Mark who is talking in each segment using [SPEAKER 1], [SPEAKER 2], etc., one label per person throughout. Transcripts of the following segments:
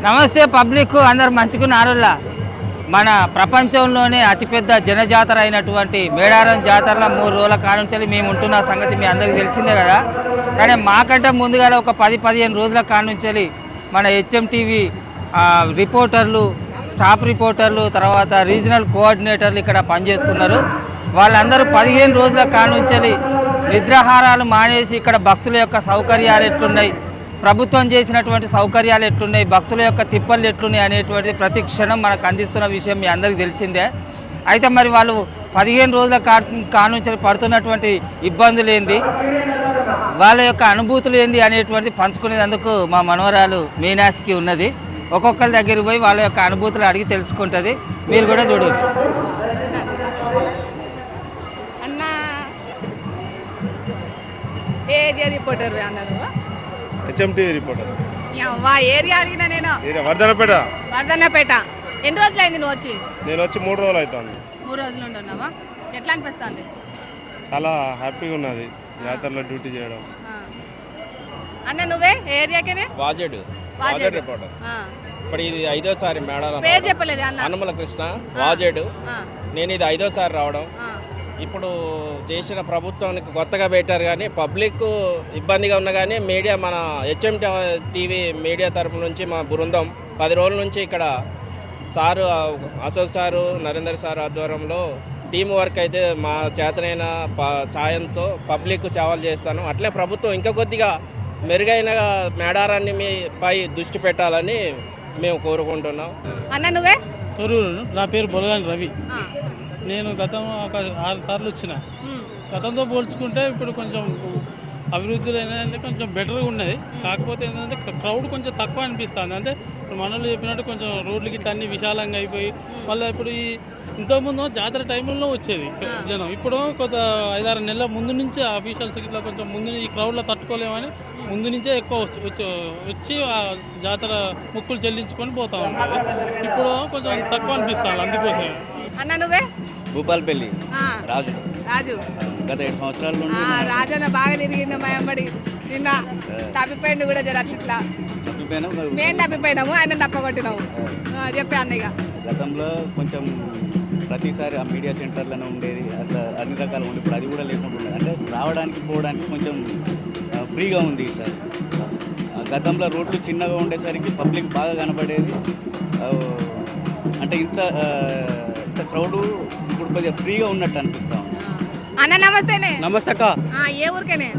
[SPEAKER 1] నమస్తే పబ్లిక్ అందరు మంచుకున్నారులా. మన ప్రపంచంలోనే అతిపెద్ద జనజాతర అయినటువంటి మేడారం జాతరలో 3 రోజుల కానుంచి మేము ఉంటున్న సంగతి మీ అందరికీ తెలిసిందే కదా. కానీ మాకంటే ముందుగా ఒక 10-15 రోజుల కానుంచి మన HMTV రిపోర్టర్లు, స్టాఫ్ రిపోర్టర్లు, తర్వాత రీజనల్ కోఆర్డినేటర్లు ఇక్కడ పనిచేస్తున్నారు. వాళ్ళందరూ 15 రోజుల కానుంచి నిద్రాహారాలు మానేసి ఇక్కడ భక్తుల యొక్క సౌకర్యాలు ఎట్లున్నాయి, ప్రభుత్వం చేసినటువంటి సౌకర్యాలు ఎట్లున్నాయి, భక్తుల యొక్క తిప్పలు ఎట్లున్నాయి అనేటువంటి ప్రతి క్షణం మనకు అందిస్తున్న విషయం మీ అందరికీ తెలిసిందే. అయితే మరి వాళ్ళు 15 రోజుల కానుంచి పడుతున్నటువంటి ఇబ్బందులు ఏంది, వాళ్ళ యొక్క అనుభూతులు ఏంది అనేటువంటిది పంచుకునేందుకు మా మనవరాలు మీనాస్కి ఉన్నది. ఒక్కొక్కరి దగ్గరికి పోయి వాళ్ళ యొక్క అనుభూతులు అడిగి తెలుసుకుంటుంది. మీరు కూడా చూడండి.
[SPEAKER 2] HMTV reporter.
[SPEAKER 3] ఏరియా అడిగినా నేను
[SPEAKER 2] వర్ధనపేట.
[SPEAKER 3] ఎన్ని రోజులు అయింది నువ్వు వచ్చి?
[SPEAKER 2] నేను వచ్చి 3 రోజులు అవుతుంది.
[SPEAKER 3] 3 రోజులు ఉంటున్నావా? ఎట్లా అనిపిస్తుంది?
[SPEAKER 2] చాలా హ్యాపీగా ఉన్నది జాతరలో డ్యూటీ చేయడం.
[SPEAKER 3] అన్న నువ్వే ఏరియాకేనే?
[SPEAKER 4] వాజేడు రిపోర్టర్. ఇప్పుడు ఇది 5వ సారి మేడారం.
[SPEAKER 3] పేరు చెప్పలేదు అన్న.
[SPEAKER 4] హనుమల కృష్ణ వాజేడు. నేను ఇది 5వ సారి రావడం. ఇప్పుడు చేసిన ప్రభుత్వానికి కొత్తగా పెట్టారు కానీ పబ్లిక్ ఇబ్బందిగా ఉన్నా కానీ మీడియా మన HMTV మీడియా తరపు నుంచి మా బృందం 10 రోజుల నుంచి ఇక్కడ sir Ashok sir, Narender sir ఆధ్వర్యంలో టీం వర్క్ అయితే మా చేతనైన సాయంతో పబ్లిక్ సేవలు చేస్తాను. అట్లే ప్రభుత్వం ఇంకా కొద్దిగా మెరుగైన మేడారాన్ని పై దృష్టి పెట్టాలని మేము కోరుకుంటున్నాం.
[SPEAKER 3] అన్న నువ్వే?
[SPEAKER 5] తొరూరు. నా పేరు బొలగాని రవి. నేను గతం ఒక 6 సార్లు వచ్చిన. గతంతో పోల్చుకుంటే ఇప్పుడు కొంచెం అభివృద్ధులు ఏంటంటే కొంచెం బెటర్గా ఉన్నది. కాకపోతే ఏంటంటే క్రౌడ్ కొంచెం తక్కువ అనిపిస్తుంది. అంటే ఇప్పుడు మనలో చెప్పినట్టు కొంచెం రోడ్లకి ఇట్లా అన్ని విశాలంగా అయిపోయి మళ్ళీ ఇప్పుడు ఈ ఇంతకుముందు జాతర టైంలో వచ్చేది జనం. ఇప్పుడు కొంత 5-6 నెలల ముందు నుంచే ఆఫీషియల్స్ ఇట్లా కొంచెం ముందు ఈ క్రౌడ్లో తట్టుకోలేమని ముందు నుంచే ఎక్కువ వచ్చి ఆ జాతర ముక్కులు చెల్లించుకొని పోతా ఉంటుంది. ఇప్పుడు కొంచెం తక్కువ అనిపిస్తుంది. అందుకోసం.
[SPEAKER 3] అన్న నువ్వే?
[SPEAKER 6] భూపాలపల్లి రాజు. గత 7 సంవత్సరాల నుండి
[SPEAKER 3] రాజు అన్న బాగా తిరిగిండు భయంపడి. నిన్న తప్పిపోయింది కూడా జర అట్లా మేము తప్పిపోయినాము, ఆయన తప్పగొట్టినాము. చెప్పే అన్నయ్య
[SPEAKER 6] గతంలో కొంచెం ప్రతిసారి ఆ మీడియా సెంటర్లోనే ఉండేది, అట్లా అన్ని రకాలు ఉండి ఇప్పుడు అది కూడా లేకుండా ఉండేది. అంటే రావడానికి పోవడానికి కొంచెం ఫ్రీగా ఉంది ఈసారి. గతంలో రోడ్లు చిన్నగా ఉండేసరికి పబ్లిక్ బాగా కనపడేది. అంటే ఇంత క్రౌడ్ ఇప్పుడు కొద్దిగా ఫ్రీగా ఉన్నట్టు అనిపిస్తాం.
[SPEAKER 3] అన్న నమస్తేనే.
[SPEAKER 5] నమస్తే అక్క.
[SPEAKER 3] ఏ ఊరికేనే?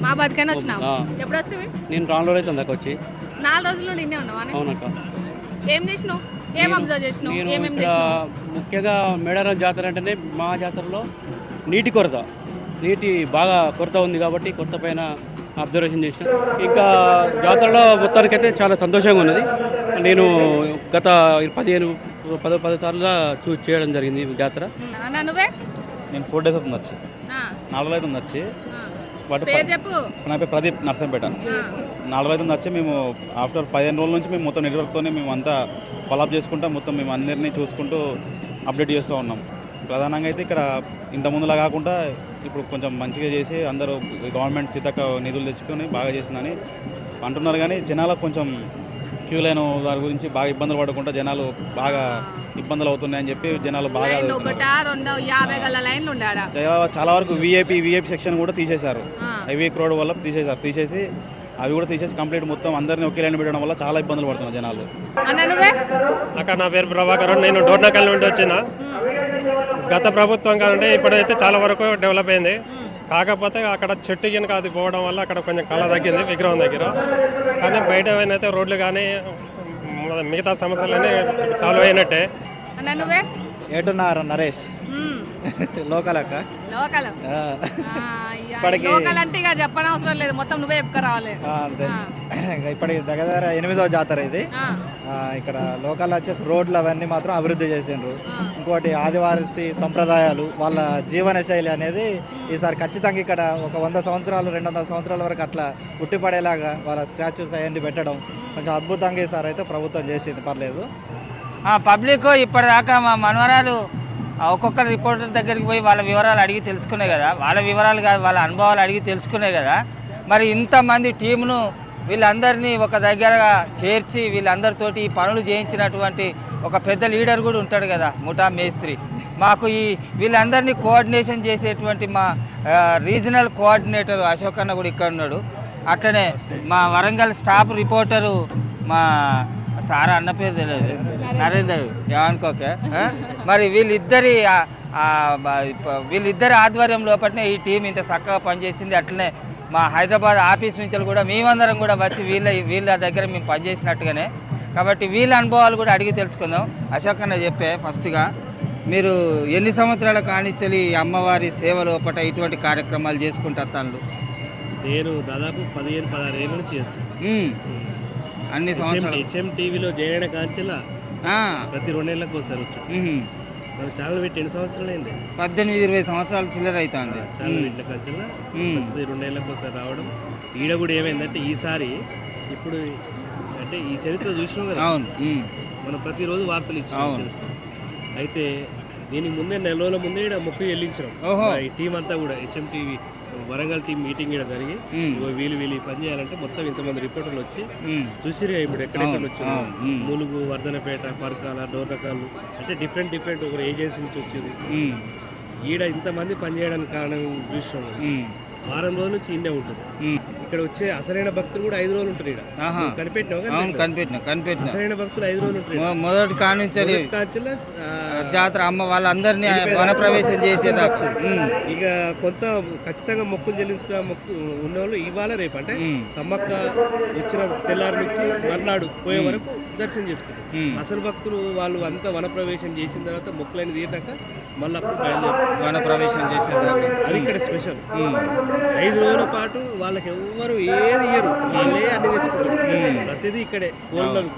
[SPEAKER 5] మహబాద్కైనా
[SPEAKER 3] వచ్చినావు? ఎప్పుడు వస్తావి?
[SPEAKER 5] నేను 2 రోజులు అవుతుంది అక్క వచ్చి.
[SPEAKER 3] 4 రోజుల నుండి ఇన్నే ఉన్నావా?
[SPEAKER 5] అవునక్క.
[SPEAKER 3] ఏం చేసినావు? ఏం అబ్జర్వ్ చేసినావు? ఏమేం
[SPEAKER 5] చేసినావు? ముఖ్యంగా మేడారం జాతర అంటేనే మా జాతరలో నీటి బాగా కొరత ఉంది కాబట్టి కొరత పైన అబ్జర్వేషన్ చేసిన. ఇంకా జాతరలో మొత్తానికైతే చాలా సంతోషంగా ఉన్నది. నేను గత 10 సార్లుగా చేయడం జరిగింది జాతర.
[SPEAKER 3] అన్న నువ్వే?
[SPEAKER 6] నేను 4 డేస్ అవుతుంది వచ్చి. 4 రోజులు అవుతుంది వచ్చి. నా పేరు ప్రదీప్, నర్సంపేట. 4 రోజులు అవుతుంది వచ్చి. మేము ఆఫ్టర్ 15 రోజుల నుంచి మేము మొత్తం నెట్వర్క్తోనే మేము అంతా ఫాలోఅప్ చేసుకుంటూ మొత్తం మేము అందరినీ చూసుకుంటూ అప్డేట్ చేస్తూ ఉన్నాం. ప్రధానంగా అయితే ఇక్కడ ఇంతకుముందులా కాకుండా ఇప్పుడు కొంచెం మంచిగా చేసి అందరూ గవర్నమెంట్ సీతక్క నిధులు తెచ్చుకొని బాగా చేసిందని అంటున్నారు. కానీ జనాలకు కొంచెం క్యూ లైన్ దాని గురించి బాగా ఇబ్బందులు పడకుండా జనాలు బాగా ఇబ్బందులు అవుతున్నాయని చెప్పి జనాలు బాగా చాలా వరకు వీఐపీ సెక్షన్ కూడా తీసేశారు. హైవే రోడ్ వల్ల తీసేసి అవి కూడా తీసేసి కంప్లీట్ మొత్తం అందరినీ ఒకే లైన్ పెట్టడం వల్ల చాలా ఇబ్బందులు పడుతున్నారు జనాలు.
[SPEAKER 2] అక్కడ నా పేరు ప్రభాకర్. నేను డోర్నకల్ నుండి వచ్చిన. గత ప్రభుత్వం కంటే ఇప్పుడైతే చాలా వరకు డెవలప్ అయింది. కాకపోతే అక్కడ చెట్టు కింద అది పోవడం వల్ల అక్కడ కొంచెం కళ తగ్గింది విగ్రహం దగ్గర. కానీ బయట అయితే రోడ్లు కానీ మిగతా సమస్యలన్నీ సాల్వ్ అయినట్టే.
[SPEAKER 6] ఏటున్నారు నరేష్. లోకల్ అక్క.
[SPEAKER 3] అంటే ఇక చెప్పనవసరం లేదు, మొత్తం నువ్వే చెప్పుకురావాలి.
[SPEAKER 6] అంతే. ఇప్పటికి దగ్గర 8వ జాతర ఇది. ఇక్కడ లోకల్ వచ్చేసి రోడ్లు అవన్నీ మాత్రం అభివృద్ధి చేసిండ్రు. ఇంకోటి ఆదివాసీ సంప్రదాయాలు, వాళ్ళ జీవన శైలి అనేది ఈసారి ఖచ్చితంగా ఇక్కడ ఒక 100 సంవత్సరాలు 200 సంవత్సరాల వరకు అట్లా పుట్టిపడేలాగా వాళ్ళ స్టాచ్యూస్ అవన్నీ పెట్టడం కొంచెం అద్భుతంగా ఈసారి అయితే ప్రభుత్వం చేసింది. పర్లేదు.
[SPEAKER 1] పబ్లిక్ ఇప్పటిదాకా మా మనవరాలు ఒక్కొక్క రిపోర్టర్ దగ్గరికి పోయి వాళ్ళ వివరాలు అడిగి తెలుసుకునే కదా, వాళ్ళ వివరాలు కాదు వాళ్ళ అనుభవాలు అడిగి తెలుసుకునే కదా. మరి ఇంతమంది టీమును వీళ్ళందరినీ ఒక దగ్గర చేర్చి వీళ్ళందరితోటి ఈ పనులు చేయించినటువంటి ఒక పెద్ద లీడర్ కూడా ఉంటాడు కదా, ముఠా మేస్త్రి. మాకు వీళ్ళందరినీ కోఆర్డినేషన్ చేసేటువంటి మా రీజనల్ కోఆర్డినేటర్ అశోక్ అన్న కూడా ఇక్కడ ఉన్నాడు. అట్లనే మా వరంగల్ స్టాఫ్ రిపోర్టరు మా సారా అన్న పేరు తెలియదు, నరేందర్, ఏమనుకోకే. మరి వీళ్ళిద్దరి ఆధ్వర్యం లోపలనే ఈ టీం ఇంత చక్కగా పనిచేసింది. అట్లనే మా హైదరాబాద్ ఆఫీస్ నుంచి కూడా మేమందరం కూడా వచ్చి వీళ్ళ దగ్గర మేము పనిచేసినట్టుగానే. కాబట్టి వీళ్ళ అనుభవాలు కూడా అడిగి తెలుసుకుందాం. అశోక్ అన్న చెప్పే ఫస్ట్గా మీరు ఎన్ని సంవత్సరాల కానిచ్చలి అమ్మవారి సేవ లోపల ఇటువంటి కార్యక్రమాలు చేసుకుంటారు?
[SPEAKER 7] నేను దాదాపు 15-16 ఏళ్ళ నుంచి చేస్తాను.
[SPEAKER 1] అన్ని సంవత్సరాలు
[SPEAKER 7] హెచ్ఎం టీవీలో జయన కాంచెల ప్రతి 2 నెలలకు ఒకసారి వచ్చు. మన ఛానల్ పెట్టి ఎన్ని సంవత్సరాలు అయింది?
[SPEAKER 1] 18-20 సంవత్సరాలు చిల్లర అవుతుంది.
[SPEAKER 7] ఛానల్ పెట్టిన కాంచెల ప్రతి 2 నెలలకు ఒకసారి రావడం. ఈడ కూడా ఏమైందంటే ఈసారి ఇప్పుడు అంటే ఈ చరిత్ర చూసినాం కదా.
[SPEAKER 1] అవును,
[SPEAKER 7] మనం ప్రతిరోజు వార్తలు ఇచ్చాం. అయితే దీనికి ముందే నెల రోజుల ముందే ఇక్కడ మొక్కు చెల్లించడం. ఈ టీం అంతా కూడా HM TV Warangal team meeting ఇక్కడ జరిగి వీళ్ళు పని చేయాలంటే మొత్తం ఇంతమంది రిపోర్టర్లు వచ్చి చూసిరుగా ఇప్పుడు ఎక్కడెక్కడ వచ్చారు. ములుగు, వర్ధనపేట, పరకాల, డోర్నకాలు అంటే డిఫరెంట్ ఒక ఏజెన్సీ నుంచి వచ్చేది. ఈడ ఇంతమంది పనిచేయడానికి కారణం చూసినాం. వారం రోజుల నుంచి ఇన్నే ఉంటుంది. ఇక్కడ వచ్చే అసలైన భక్తులు కూడా 5 రోజులు ఉంటారు. కనిపెట్టిన అసలైన భక్తులు 5 రోజులు ఉంటారు.
[SPEAKER 1] మొదటి కానించాలి జాతర అమ్మ వాళ్ళందరినీ వనప్రవేశం చేసేదాకా.
[SPEAKER 7] ఇక కొంత ఖచ్చితంగా మొక్కులు చెల్లించుకున్న మొక్కు ఉన్నవాళ్ళు ఇవాళ రేపు అంటే సమ్మక్క వచ్చిన తెల్లారి నుంచి మర్నాడు పోయే వరకు దర్శనం చేసుకుంటారు. అసలు భక్తులు వాళ్ళు అంతా వనప్రవేశం చేసిన తర్వాత మొక్కులైన తీయటాక మళ్ళీ అప్పుడు బయలుదేరుతారు
[SPEAKER 1] వనప్రవేశం చేసేదాకా.
[SPEAKER 7] అది ఇక్కడ స్పెషల్. 5 రోజుల పాటు వాళ్ళకి ఎవరు ఏది ఇయ్యరు, వాళ్ళే అన్ని తెచ్చుకుంటారు. ప్రతిదీ ఇక్కడే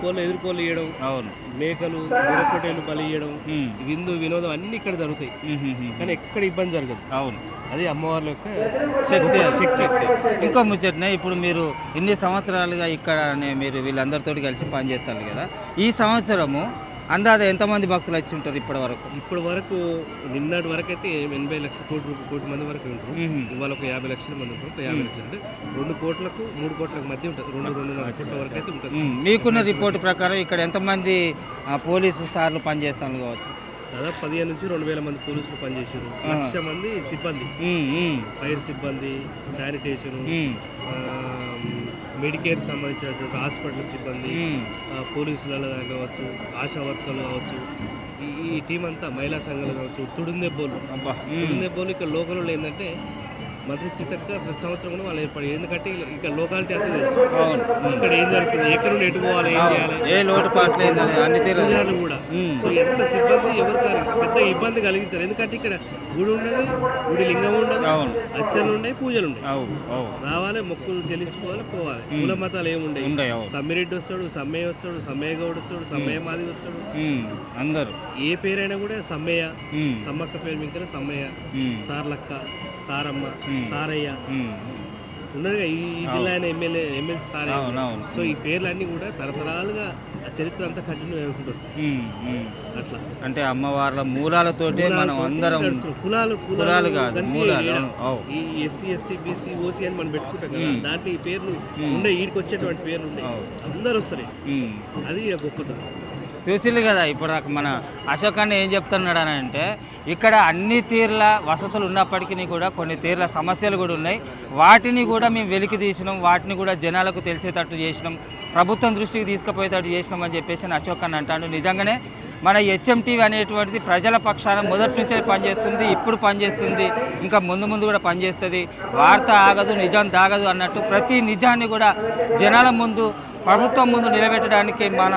[SPEAKER 7] కోళ్ళు ఎదుర్కోళ్ళు ఇవ్వడం, మేకలు, గుర్రపొట్టేలు బలి ఇవ్వడం, విందు వినోదం అన్ని ఇక్కడ జరుగుతాయి. కానీ ఎక్కడ ఇబ్బంది జరగదు. అవును, అది అమ్మవారి యొక్క శక్తి.
[SPEAKER 1] ఇంకో ముచ్చటనే, ఇప్పుడు మీరు ఇన్ని సంవత్సరాలుగా ఇక్కడనే మీరు వీళ్ళందరితో కలిసి పనిచేస్తారు కదా, ఈ సంవత్సరము అందాజ ఎంతమంది భక్తులు వచ్చి ఉంటారు ఇప్పటి వరకు?
[SPEAKER 7] నిన్నటి వరకు అయితే 80 లక్షల కోటి మంది వరకు ఉంటారు. ఇవాళ ఒక 50 లక్షల మంది ఉంటారు. 50 లక్షలు అంటే 2 కోట్లకు 3 కోట్లకు మధ్య ఉంటుంది. 2-2.5 కోట్ల వరకు అయితే ఉంటుంది.
[SPEAKER 1] మీకున్న రిపోర్ట్ ప్రకారం ఇక్కడ ఎంతమంది పోలీసు సార్లు పనిచేస్తాను కావచ్చు?
[SPEAKER 7] దాదాపు 15 నుంచి 2,000 మంది పోలీసులు పనిచేసారు. 1,00,000 మంది సిబ్బంది, ఫైర్ సిబ్బంది, శానిటేషన్, మెడికేర్ సంబంధించినటువంటి హాస్పిటల్ సిబ్బంది, పోలీసుల కావచ్చు, ఆశా వర్కర్లు కావచ్చు, ఈ టీం అంతా మహిళా సంఘాలు కావచ్చు, తుడుందెబ్బోలు ఇక్కడ లోకల్లో ఏంటంటే మంత్రి సీతక్క ప్రతి సంవత్సరం కూడా వాళ్ళు ఏర్పడి, ఎందుకంటే ఇక్కడ లోకాలిటీ అంతా తెలుసు. ఇక్కడ ఏం జరుగుతుంది, ఎక్కడ నుండి ఎటు పోవాలి, ఏం చేయాలి,
[SPEAKER 1] ఏ లోటు
[SPEAKER 7] అన్ని కూడా. సో ఎంత సిబ్బంది ఎవరికి పెద్ద ఇబ్బంది కలిగించారు. ఎందుకంటే ఇక్కడ గుడి ఉండదు, గుడి లింగం ఉండదు, అర్చనలు ఉన్నాయి, పూజలు ఉన్నాయి. రావాలి, మొక్కులు చెల్లించుకోవాలి, పోవాలి. కుల మతాలు ఏముండవు. సమ్మిరెడ్డి వస్తాడు, సమ్మయ్య వస్తాడు, సమ్మయ్య గౌడ్ వస్తాడు, సమ్మయ్య మాది వస్తాడు,
[SPEAKER 1] అందరు ఏ
[SPEAKER 7] పేరైనా కూడా సమ్మయ్య, సమ్మక్క పేరు మీద సమ్మయ్య, సార్లక్క, సారమ్మ, సారయ్య ఉన్నాడుగా ఈ జిల్లా ఎమ్మెల్సీ సారయ్య. సో ఈ పేర్లన్నీ కూడా తరతరాలుగా ఆ చరిత్ర అంతా కంటిన్యూ అవుకుంటూ వస్తుంది. అట్లా అంటే అమ్మవార్ల మూలాలతోటి మనం అందరం కులాలు కాదు, ఈ ఎస్సీ, ఎస్టీ, బీసీ, ఓసీ అని మనం పెట్టుకుంటాం కదా, దాంట్లో ఈ పేర్లు ఉండే, ఈడికి వచ్చేటువంటి పేర్లు ఉన్నాయి, అందరు వస్తారు. అది గొప్పతనం.
[SPEAKER 1] చూసిల్లు కదా ఇప్పుడు మన అశోక్ అన్న ఏం చెప్తున్నాడు అని అంటే, ఇక్కడ అన్ని తీర్ల వసతులు ఉన్నప్పటికీ కూడా కొన్ని తీర్ల సమస్యలు కూడా ఉన్నాయి. వాటిని కూడా మేము వెలికి తీసినాం, వాటిని కూడా జనాలకు తెలిసేటట్టు చేసినాం, ప్రభుత్వం దృష్టికి తీసుకుపోయేటట్టు చేసినాం అని చెప్పేసి అశోక్ అన్న అంటాడు. నిజంగానే మన హెచ్ఎం టీవీ అనేటువంటిది ప్రజల పక్షాన మొదటి నుంచే పనిచేస్తుంది, ఇప్పుడు పనిచేస్తుంది, ఇంకా ముందు కూడా పనిచేస్తుంది. వార్త ఆగదు, నిజం దాగదు అన్నట్టు ప్రతి నిజాన్ని కూడా జనాల ముందు, ప్రభుత్వం ముందు నిలబెట్టడానికి మన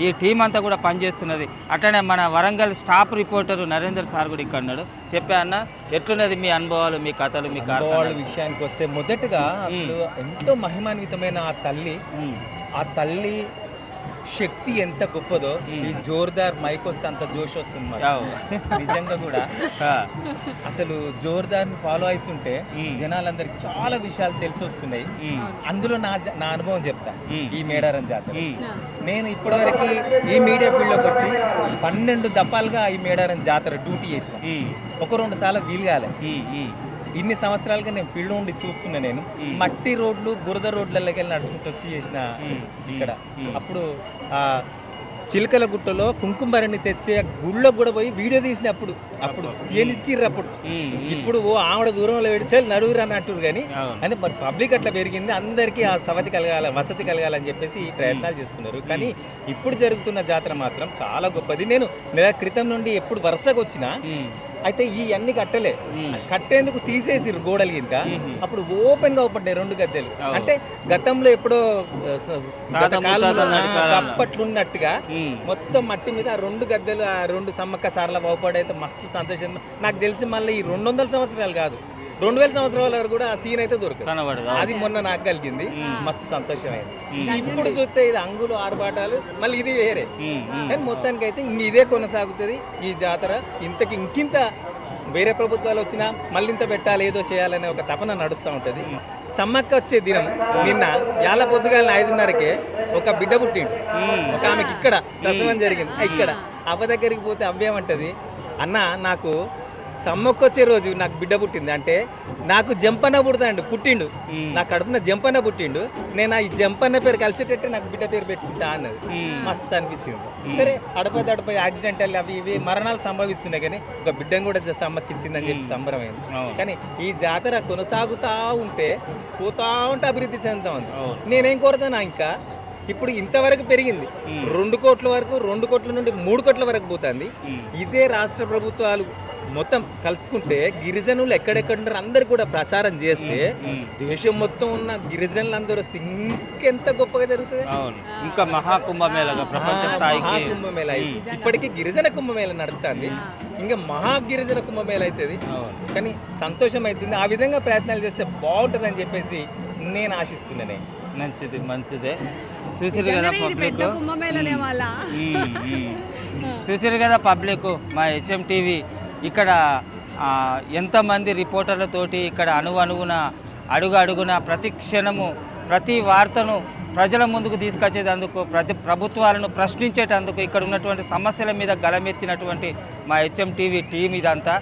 [SPEAKER 1] ఈ టీం అంతా కూడా పనిచేస్తున్నది. అట్లనే మన Warangal staff reporter Narender sir కూడా ఇక్కడ ఉన్నాడు. చెప్పా అన్న, ఎట్లున్నది మీ అనుభవాలు, మీ కథలు, మీ
[SPEAKER 8] అనుభవాల విషయానికి వస్తే, మొదటగా అసలు ఎంతో మహిమాన్వితమైన ఆ తల్లి శక్తి ఎంత గొప్పదో, ఈ జోర్దార్ మైక్ వస్తే అంత జోష్ వస్తుంది నిజంగా కూడా. అసలు జోర్దార్ ని ఫాలో అవుతుంటే జనాలందరికి చాలా విషయాలు తెలిసి వస్తున్నాయి. అందులో నా అనుభవం చెప్తా. ఈ మేడారం జాతర నేను ఇప్పటివరకు ఈ మీడియా ఫీల్డ్ లోకి వచ్చి 12 దఫాలుగా ఈ మేడారం జాతర డ్యూటీ చేసిన. 1-2 సార్లు వీలు కాలే. ఇన్ని సంవత్సరాలుగా నేను ఫీల్డ్ నుండి చూస్తున్నా. నేను మట్టి రోడ్లు బురద రోడ్లకి వెళ్ళి నడుచుకుంటూ వచ్చి చేసిన ఇక్కడ. అప్పుడు ఆ చిలకల గుట్టలో కుంకుమరిని తెచ్చే గుళ్ళో కూడా పోయి వీడియో తీసినప్పుడు అప్పుడు తీయనిచ్చిర్రు. అప్పుడు ఇప్పుడు ఓ ఆవిడ దూరంలో పెడిచాలి నడువురు అని అంటారు. కానీ అంటే మరి పబ్లిక్ అట్లా పెరిగింది, అందరికీ ఆ వసతి కలగాలని చెప్పేసి ఈ ప్రయత్నాలు చేస్తున్నారు. కానీ ఇప్పుడు జరుగుతున్న జాతర మాత్రం చాలా గొప్పది. నేను నెల క్రితం నుండి ఎప్పుడు వరుసగా వచ్చినా అయితే ఈ అన్ని కట్టేందుకు తీసేసిర్రు గోడలు గింత. అప్పుడు ఓపెన్ గా ఓపెన్ 2 గద్దెలు. అంటే గతంలో ఎప్పుడో అప్పట్లున్నట్టుగా మొత్తం మట్టి మీద ఆ 2 గద్దెలు, ఆ 2 సమ్మక్క సార్ల బాగుపడైతే మస్తు సంతోషం. నాకు తెలిసి మళ్ళీ ఈ 200 సంవత్సరాలు కాదు, 2000 సంవత్సరాల వరకు కూడా ఆ సీన్ అయితే దొరకదు. అది మొన్న నాకు కలిగింది, మస్తు సంతోషమైంది. ఇప్పుడు చూస్తే ఇది అంగులు ఆర్భాటాలు, మళ్ళీ ఇది వేరే. కానీ మొత్తానికి అయితే ఇదే కొనసాగుతుంది ఈ జాతర. ఇంకింత వేరే ప్రభుత్వాలు వచ్చినా మళ్ళీ ఇంత పెట్టాలి, ఏదో చేయాలనే ఒక తపన నడుస్తూ ఉంటుంది. సమ్మక్క వచ్చే దినం నిన్న యాల పొద్దుగాల 5:30కే ఒక బిడ్డ పుట్టిండు. ఒక ఆమెకి ఇక్కడ ప్రసవం జరిగింది. ఇక్కడ అవ్వ దగ్గరికి పోతే అవ్వేమంటది, అన్న నాకు సమ్మక్క వచ్చే రోజు నాకు బిడ్డ పుట్టింది అంటే నాకు జంపన్న పుట్టిండు, నా కడుపున జంపన్న పుట్టిండు, నేను ఈ జంపన్న పేరు కలిసేటట్టే నాకు బిడ్డ పేరు పెట్టుకుంటా అన్నది. మస్తు అనిపించింది. సరే అడపై యాక్సిడెంటల్ అవి ఇవి మరణాలు సంభవిస్తున్నాయి, కానీ ఒక బిడ్డను కూడా సమ్మతిచ్చిందని చెప్పి సంబరమైంది. కానీ ఈ జాతర కొనసాగుతూ ఉంటే పోతా ఉంటే అభివృద్ధి చెందుతా ఉంది. నేనేం కోరుతానా, ఇంకా ఇప్పుడు ఇంతవరకు పెరిగింది 2 కోట్ల వరకు, 2 కోట్ల నుండి 3 కోట్ల వరకు పోతుంది. ఇదే రాష్ట్ర ప్రభుత్వాలు మొత్తం కలుసుకుంటే గిరిజనులు ఎక్కడెక్కడ అందరు కూడా ప్రచారం చేస్తే దేశం మొత్తం ఉన్న గిరిజనులు అందరూ వస్తే ఇంకెంత గొప్పగా జరుగుతుంది.
[SPEAKER 1] ఇంకా మహాకుంభమేళగా ప్రపంచ స్థాయికి
[SPEAKER 8] మహాకుంభమేళ ఇప్పటికీ గిరిజన కుంభమేళ నడుస్తుంది, ఇంకా మహాగిరిజన కుంభమేళ అవుతుంది. కానీ సంతోషం అవుతుంది. ఆ విధంగా ప్రయత్నాలు చేస్తే బాగుంటుందని చెప్పేసి నేను ఆశిస్తున్నానే.
[SPEAKER 1] మంచిదే. చూసిరు కదా పబ్లిక్, చూసిరు కదా పబ్లిక్. మా హెచ్ఎం టీవీ ఇక్కడ ఎంతమంది రిపోర్టర్లతోటి ఇక్కడ అణువున అడుగున ప్రతి క్షణము ప్రతి వార్తను ప్రజల ముందుకు తీసుకొచ్చేటందుకు, ప్రభుత్వాలను ప్రశ్నించేటందుకు, ఇక్కడ ఉన్నటువంటి సమస్యల మీద గలమెత్తినటువంటి మా హెచ్ఎం టీవీ టీం ఇదంతా.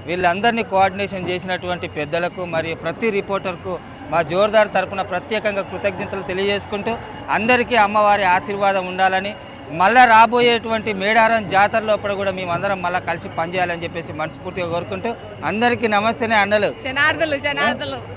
[SPEAKER 1] వీళ్ళందరినీ కోఆర్డినేషన్ చేసినటువంటి పెద్దలకు మరియు ప్రతి రిపోర్టర్కు మా జోర్దార్ తరపున ప్రత్యేకంగా కృతజ్ఞతలు తెలియజేసుకుంటూ అందరికీ అమ్మవారి ఆశీర్వాదం ఉండాలని, మళ్ళీ రాబోయేటువంటి మేడారం జాతర లోపల కూడా మేమందరం మళ్ళీ కలిసి పనిచేయాలని చెప్పేసి మనస్ఫూర్తిగా కోరుకుంటూ అందరికీ నమస్తేనే అన్నలు.